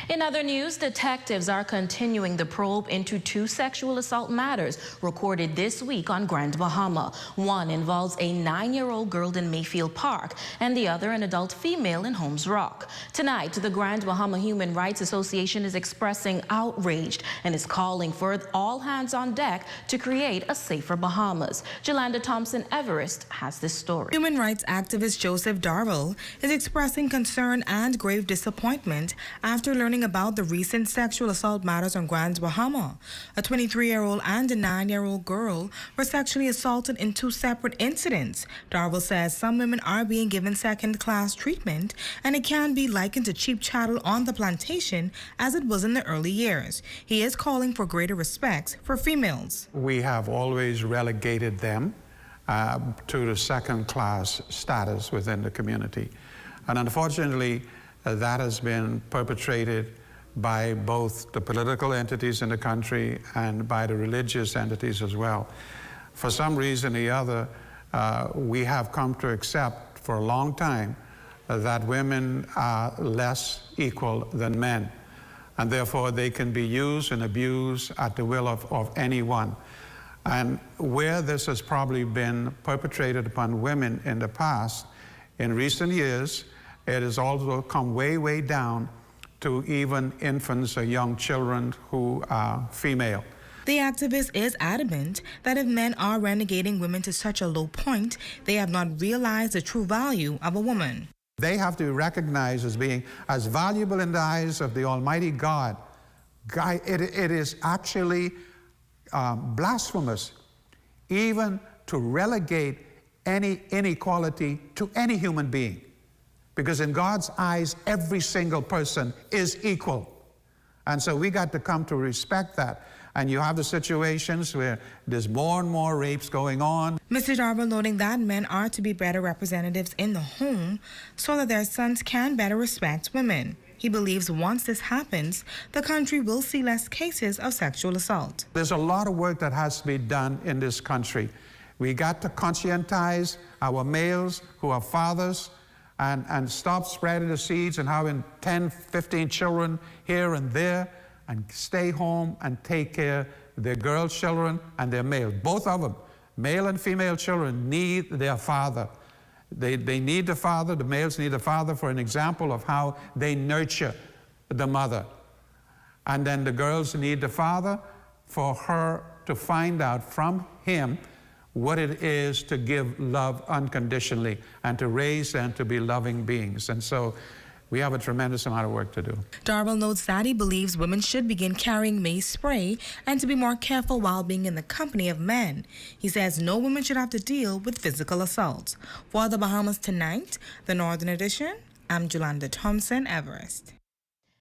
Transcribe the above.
In other news, detectives are continuing the probe into two sexual assault matters recorded this week on Grand Bahama. One involves a 9-year-old girl in Mayfield Park and the other an adult female in Holmes Rock. Tonight, the Grand Bahama Human Rights Association is expressing outrage and is calling for all hands on deck to create a safer Bahamas. Jolanda Thompson-Everest has this story. Human rights activist Joseph Darrell is expressing concern and grave disappointment after learning about the recent sexual assault matters on Grand Bahama. A 23-year-old and a 9-year-old girl were sexually assaulted in two separate incidents. Darrell says some women are being given second-class treatment, and it can be likened to cheap chattel on the plantation as it was in the early years. He is calling for greater respect for females. We have always relegated them to the second-class status within the community. And unfortunately, that has been perpetrated by both the political entities in the country and by the religious entities as well. For some reason or the other, we have come to accept for a long time that women are less equal than men, and therefore they can be used and abused at the will of anyone. And where this has probably been perpetrated upon women in the past, in recent years, it has also come way, way down to even infants or young children who are female. The activist is adamant that if men are renegating women to such a low point, they have not realized the true value of a woman. They have to be recognized as being as valuable in the eyes of the Almighty God. It is actually blasphemous even to relegate any inequality to any human being. Because in God's eyes, every single person is equal. And so we got to come to respect that. And you have the situations where there's more and more rapes going on. Mr. Darrell noting that men are to be better representatives in the home so that their sons can better respect women. He believes once this happens, the country will see less cases of sexual assault. There's a lot of work that has to be done in this country. We got to conscientize our males who are fathers and stop spreading the seeds and having 10, 15 children here and there, and stay home and take care of their girl children and their male. Both of them, male and female children, need their father. They need the father, the males need the father for an example of how they nurture the mother. And then the girls need the father for her to find out from him what it is to give love unconditionally and to raise them to be loving beings. And so we have a tremendous amount of work to do. Darrell notes that he believes women should begin carrying mace spray and to be more careful while being in the company of men. He says no woman should have to deal with physical assault. For the Bahamas Tonight, the Northern Edition, I'm Jolanda Thompson-Everest.